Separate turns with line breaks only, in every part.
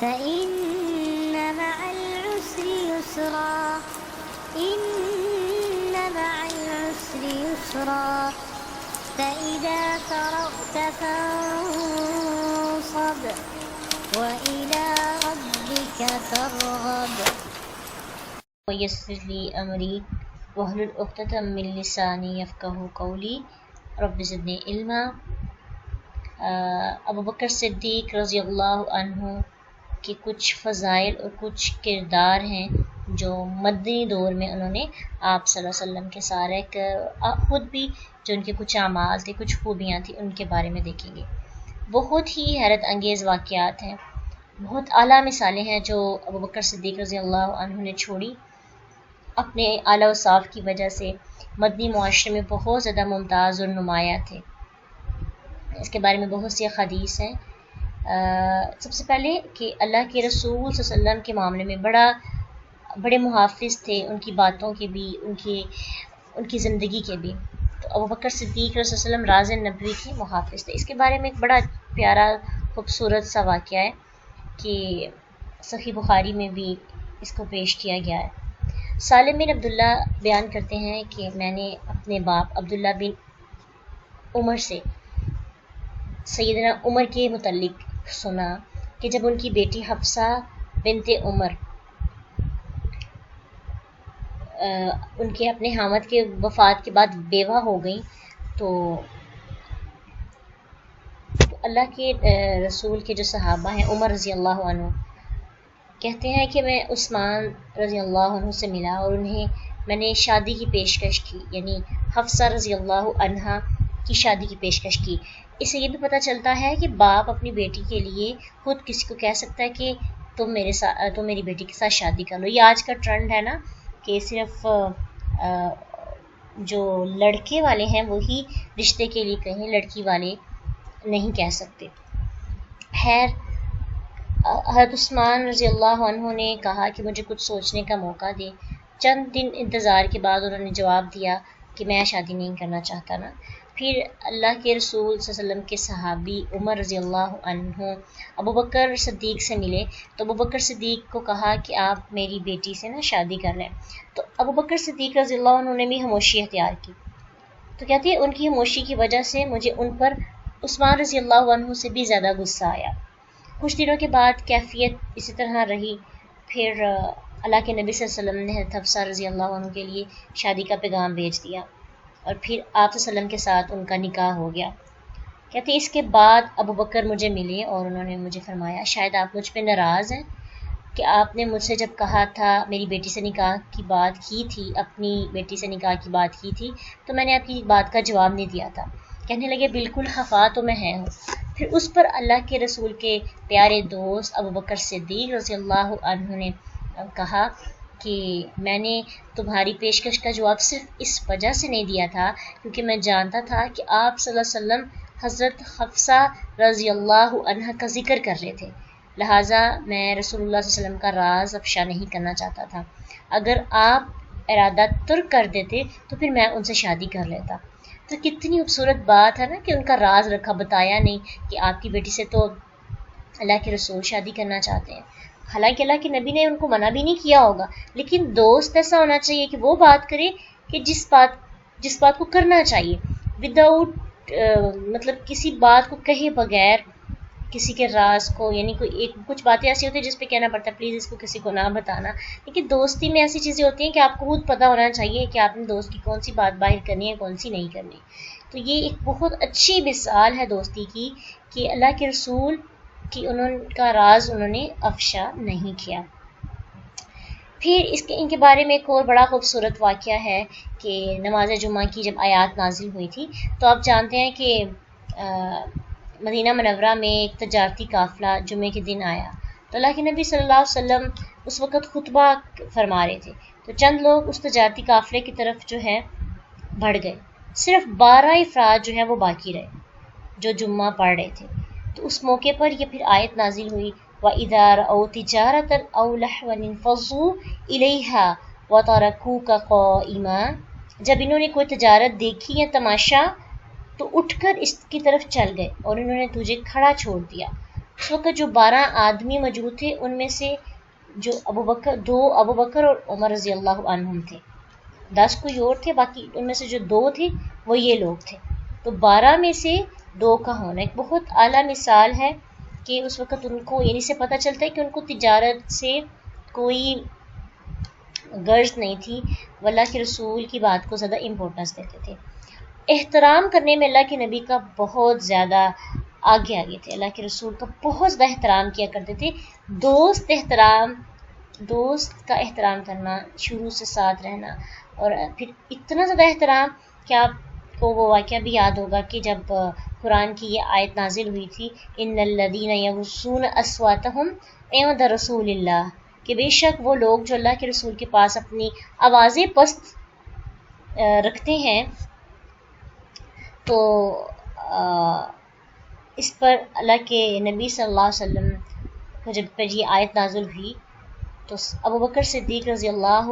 فإن مع العسر يسرا إن مع العسر يسرا فإذا فرغت فانصب وإلى ربك فارغب
ويسر لي أمري واحلل عقدة من لساني يفقهوا قولي رب زدنی علما۔ ابو بکر صدیق رضی اللہ عنہ کے کچھ فضائل اور کچھ کردار ہیں جو مدنی دور میں انہوں نے آپ صلی اللہ علیہ وسلم کے سارے خود بھی جو ان کے کچھ اعمال تھے، کچھ خوبیاں تھیں، ان کے بارے میں دیکھیں گے۔ بہت ہی حیرت انگیز واقعات ہیں، بہت اعلیٰ مثالیں ہیں جو ابو بکر صدیق رضی اللہ عنہ نے چھوڑی۔ اپنے اعلیٰ اوصاف کی وجہ سے مدنی معاشرے میں بہت زیادہ ممتاز اور نمایاں تھے۔ اس کے بارے میں بہت سی حدیث ہیں۔ سب سے پہلے کہ اللہ کے رسول صلی اللہ علیہ وسلم کے معاملے میں بڑے محافظ تھے، ان کی باتوں کے بھی، ان کی زندگی کے بھی۔ تو ابو بکر صدیق رضی اللہ علیہ وسلم راز نبوی کے محافظ تھے۔ اس کے بارے میں ایک بڑا پیارا خوبصورت سا واقعہ ہے کہ صحیح بخاری میں بھی اس کو پیش کیا گیا ہے۔ سالم بن عبداللہ بیان کرتے ہیں کہ میں نے اپنے باپ عبداللہ بن عمر سے سیدنا عمر کے متعلق سنا کہ جب ان کی بیٹی حفصہ بنت عمر ان کے اپنے حامد کے وفات کے بعد بیوہ ہو گئیں تو اللہ کے رسول کے جو صحابہ ہیں عمر رضی اللہ عنہ کہتے ہیں کہ میں عثمان رضی اللہ عنہ سے ملا اور انہیں میں نے شادی کی پیشکش کی، یعنی حفصہ رضی اللہ عنہا کی شادی کی پیشکش کی۔ اس سے یہ بھی پتہ چلتا ہے کہ باپ اپنی بیٹی کے لیے خود کسی کو کہہ سکتا ہے کہ تم میری بیٹی کے ساتھ شادی کر لو۔ یہ آج کا ٹرینڈ ہے نا کہ صرف جو لڑکے والے ہیں وہی رشتے کے لیے کہیں، لڑکی والے نہیں کہہ سکتے۔ خیر، حضرت عثمان رضی اللہ عنہ نے کہا کہ مجھے کچھ سوچنے کا موقع دے۔ چند دن انتظار کے بعد انہوں نے جواب دیا کہ میں شادی نہیں کرنا چاہتا نا۔ پھر اللہ کے رسول صلی اللہ علیہ وسلم کے صحابی عمر رضی اللہ عنہ ابو بکر صدیق سے ملے تو ابو بکر صدیق کو کہا کہ آپ میری بیٹی سے نا شادی کر لیں۔ تو ابو بکر صدیق رضی اللہ عنہ نے بھی خاموشی اختیار کی۔ تو کہتے ہیں ان کی خاموشی کی وجہ سے مجھے ان پر عثمان رضی اللہ عنہ سے بھی زیادہ غصہ آیا۔ کچھ دنوں کے بعد کیفیت اسی طرح رہی۔ پھر اللہ کے نبی صلی اللہ علیہ وسلم نے حضرت حفصہ رضی اللہ عنہ کے لیے شادی کا پیغام بھیج دیا اور پھر آپ صلی اللہ علیہ وسلم کے ساتھ ان کا نکاح ہو گیا۔ کہتے ہیں اس کے بعد ابو بکر مجھے ملے اور انہوں نے مجھے فرمایا شاید آپ مجھ پہ ناراض ہیں کہ آپ نے مجھ سے جب کہا تھا میری بیٹی سے نکاح کی بات کی تھی، اپنی بیٹی سے نکاح کی بات کی تھی تو میں نے آپ کی بات کا جواب نہیں دیا تھا۔ کہنے لگے بالکل خفا تو میں ہوں۔ پھر اس پر اللہ کے رسول کے پیارے دوست ابو بکر صدیق رضی اللہ عنہ نے کہا کہ میں نے تمہاری پیشکش کا جواب صرف اس وجہ سے نہیں دیا تھا کیونکہ میں جانتا تھا کہ آپ صلی اللہ علیہ وسلم حضرت حفصہ رضی اللہ عنہ کا ذکر کر رہے تھے، لہٰذا میں رسول اللہ صلی اللہ علیہ وسلم کا راز افشا نہیں کرنا چاہتا تھا۔ اگر آپ ارادہ ترک کر دیتے تو پھر میں ان سے شادی کر لیتا۔ تو کتنی خوبصورت بات ہے نا کہ ان کا راز رکھا، بتایا نہیں کہ آپ کی بیٹی سے تو اللہ کے رسول شادی کرنا چاہتے ہیں۔ حالانکہ اللہ کے نبی نے ان کو منع بھی نہیں کیا ہوگا، لیکن دوست ایسا ہونا چاہیے کہ وہ بات کرے کہ جس بات کو کرنا چاہیے، وداؤٹ مطلب کسی بات کو کہے بغیر کسی کے راز کو، یعنی کچھ باتیں ایسی ہوتی ہیں جس پہ کہنا پڑتا ہے پلیز اس کو کسی کو نہ بتانا، لیکن دوستی میں ایسی چیزیں ہوتی ہیں کہ آپ کو خود پتہ ہونا چاہیے کہ آپ نے دوست کی کون سی بات باہر کرنی ہے کون سی نہیں کرنی۔ تو یہ ایک بہت اچھی مثال ہے دوستی کی کہ اللہ کے رسول کی کا راز انہوں نے افشا نہیں کیا۔ پھر ان کے بارے میں ایک اور بڑا خوبصورت واقعہ ہے کہ نماز جمعہ کی جب آیات نازل ہوئی تھی تو آپ جانتے ہیں کہ مدینہ منورہ میں ایک تجارتی قافلہ جمعے کے دن آیا تو اللہ کے نبی صلی اللہ علیہ وسلم اس وقت خطبہ فرما رہے تھے تو چند لوگ اس تجارتی قافلے کی طرف جو ہے بڑھ گئے، صرف 12 افراد جو ہیں وہ باقی رہے جو جمعہ پڑھ رہے تھے۔ تو اس موقع پر یہ پھر آیت نازل ہوئی وَإِذَا رَأَوْا تِجَارَةً أَوْ لَهْوًا انفضوا إِلَيْهَا وَتَرَكُوكَ قَائِمًا، جب انہوں نے کوئی تجارت دیکھی یا تماشا تو اٹھ کر اس کی طرف چل گئے اور انہوں نے تجھے کھڑا چھوڑ دیا۔ اس وقت جو 12 آدمی موجود تھے ان میں سے جو ابو بکر اور عمر رضی اللہ عنہم تھے، 10 کوئی اور تھے، باقی ان میں سے جو 2 تھے وہ یہ لوگ تھے. تو 12 میں سے 2 کا ہونا ایک بہت اعلیٰ مثال ہے کہ اس وقت ان کو یعنی سے پتہ چلتا ہے کہ ان کو تجارت سے کوئی غرض نہیں تھی، اللہ کے رسول کی بات کو زیادہ امپورٹنس دیتے تھے. احترام کرنے میں اللہ کے نبی کا بہت زیادہ آگے تھے، اللہ کے رسول کا بہت زیادہ احترام کیا کرتے تھے. دوست کا احترام کرنا، شروع سے ساتھ رہنا، اور پھر اتنا زیادہ احترام کہ آپ کو وہ واقعہ بھی یاد ہوگا کہ جب قرآن کی یہ آیت نازل ہوئی تھی، ان الذین یغضون اصواتہم عند رسول اللہ، کہ بے شک وہ لوگ جو اللہ کے رسول کے پاس اپنی آوازیں پست رکھتے ہیں. تو اس پر اللہ کے نبی صلی اللہ علیہ وسلم کو جب پر یہ آیت نازل ہوئی تو ابو بکر صدیق رضی اللہ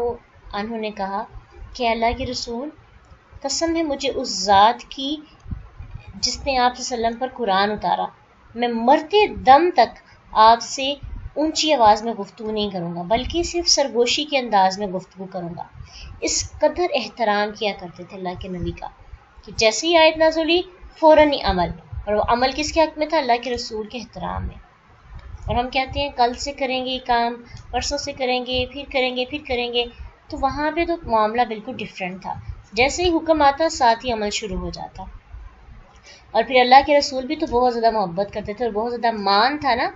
عنہ نے کہا کہ اللہ کے رسول، قسم ہے مجھے اس ذات کی جس نے آپ صلی اللہ علیہ وسلم پر قرآن اتارا، میں مرتے دم تک آپ سے اونچی آواز میں گفتگو نہیں کروں گا بلکہ صرف سرگوشی کے انداز میں گفتگو کروں گا. اس قدر احترام کیا کرتے تھے اللہ کے نبی کا کہ جیسے ہی آیت نازل ہوئی فوراً ہی عمل، اور وہ عمل کس کے حق میں تھا؟ اللہ کے رسول کے احترام میں. اور ہم کہتے ہیں کل سے کریں گے یہ کام، پرسوں سے کریں گے، پھر کریں گے، تو وہاں پہ تو معاملہ بالکل ڈیفرنٹ تھا. جیسے ہی حکم آتا ساتھ ہی عمل شروع ہو جاتا. اور پھر اللہ کے رسول بھی تو بہت زیادہ محبت کرتے تھے اور بہت زیادہ مان تھا نا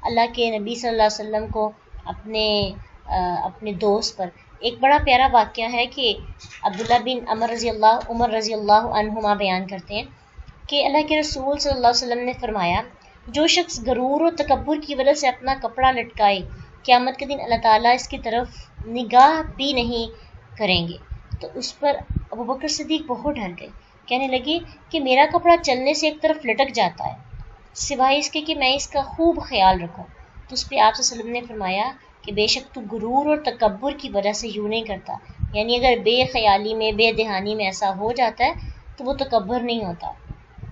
اللہ کے نبی صلی اللہ علیہ وسلم کو اپنے دوست پر. ایک بڑا پیارا واقعہ ہے کہ عبداللہ بن عمر رضی اللہ عنہما بیان کرتے ہیں کہ اللہ کے رسول صلی اللہ علیہ وسلم نے فرمایا، جو شخص غرور و تکبر کی وجہ سے اپنا کپڑا لٹکائے، قیامت کے دن اللہ تعالیٰ اس کی طرف نگاہ بھی نہیں کریں گے. تو اس پر ابو بکر صدیق بہت ڈر گئے، کہنے لگے کہ میرا کپڑا چلنے سے ایک طرف لٹک جاتا ہے سوائے اس کے کہ میں اس کا خوب خیال رکھوں. تو اس پہ آپ صلی اللہ علیہ وسلم نے فرمایا کہ بے شک تو غرور اور تکبر کی وجہ سے یوں نہیں کرتا، یعنی اگر بے خیالی میں بے دہانی میں ایسا ہو جاتا ہے تو وہ تکبر نہیں ہوتا،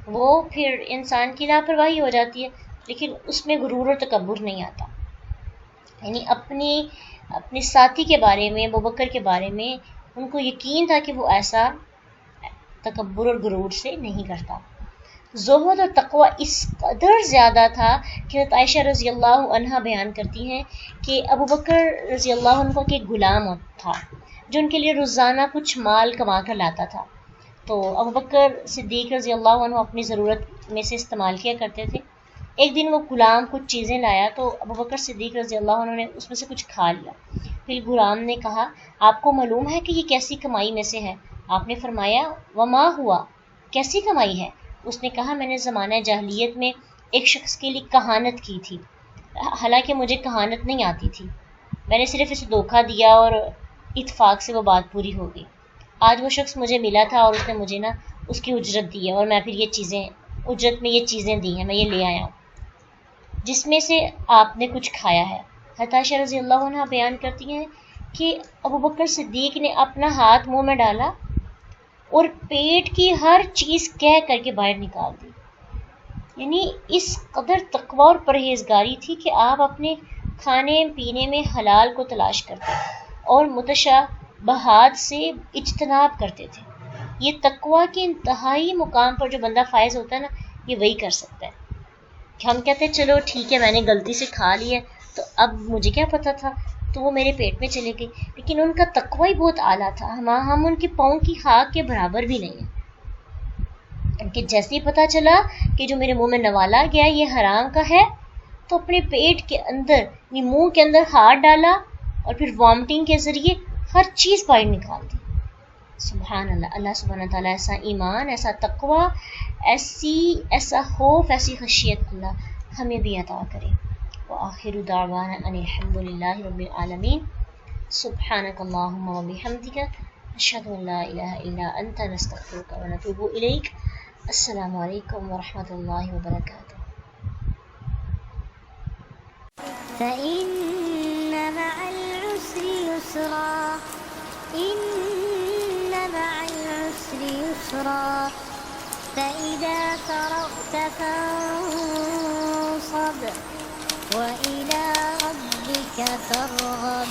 وہ پھر انسان کی لاپرواہی ہو جاتی ہے، لیکن اس میں غرور اور تکبر نہیں آتا. یعنی اپنے ساتھی کے بارے میں، ابو بکر کے بارے میں ان کو یقین تھا کہ وہ ایسا تکبر اور غرور سے نہیں کرتا. زہد اور تقوی اس قدر زیادہ تھا کہ حضرت عائشہ رضی اللہ عنہا بیان کرتی ہیں کہ ابو بکر رضی اللہ عنہ کا ایک غلام تھا جو ان کے لیے روزانہ کچھ مال کما کر لاتا تھا. تو ابو بکر صدیق رضی اللہ عنہ اپنی ضرورت میں سے استعمال کیا کرتے تھے. ایک دن وہ غلام کچھ چیزیں لایا تو ابو بکر صدیق رضی اللہ عنہ نے اس میں سے کچھ کھا لیا. پھر غلام نے کہا، آپ کو معلوم ہے کہ یہ کیسی کمائی میں سے ہے؟ آپ نے فرمایا، وما ہوا، کیسی کمائی ہے؟ اس نے کہا، میں نے زمانہ جاہلیت میں ایک شخص کے لیے کہانت کی تھی، حالانکہ مجھے کہانت نہیں آتی تھی، میں نے صرف اسے دھوکہ دیا اور اتفاق سے وہ بات پوری ہو گئی. آج وہ شخص مجھے ملا تھا اور اس نے مجھے نا اس کی اجرت دی ہے، اور میں پھر یہ چیزیں اجرت میں یہ چیزیں دی ہیں، میں یہ لے آیا ہوں جس میں سے آپ نے کچھ کھایا ہے. حضرت عائشہ رضی اللہ عنہ بیان کرتی ہیں کہ ابو بکر صدیق نے اپنا ہاتھ منہ میں ڈالا اور پیٹ کی ہر چیز کہہ کر کے باہر نکال دی. یعنی اس قدر تقوی اور پرہیزگاری تھی کہ آپ اپنے کھانے پینے میں حلال کو تلاش کرتے اور متشابہات سے اجتناب کرتے تھے. یہ تقوی کے انتہائی مقام پر جو بندہ فائز ہوتا ہے نا، یہ وہی کر سکتا ہے. کہ ہم کہتے ہیں چلو ٹھیک ہے میں نے غلطی سے کھا لی ہے تو اب مجھے کیا پتہ تھا، تو وہ میرے پیٹ میں چلے گئی، لیکن ان کا تقوی ہی بہت اعلیٰ تھا. ہم ان کے پاؤں کی خاک کے برابر بھی نہیں ہیں. ان کے جیسے ہی پتہ چلا کہ جو میرے منہ میں نوالا گیا یہ حرام کا ہے تو اپنے پیٹ کے اندر، منہ کے اندر ہاتھ ڈالا اور پھر وامٹنگ کے ذریعے ہر چیز باہر نکال دی. سبحان اللہ. اللہ سبحانہ تعالیٰ ایسا ایمان، ایسا تقوی، ایسا خوف، ایسی خشیت اللہ ہمیں بھی عطا کرے. وآخر دعوانا ان الحمد للہ رب العالمین. سبحانک اللہم وبحمدک، اشہد ان لا الہ الا انت، نستغفرک ونتوب الیک. السلام علیکم ورحمۃ اللہ وبرکاتہ.
فإن مع العسر يسرا، إن مع العسر يسرا، فإذا فرغت فانصب وإلى ربك ترغب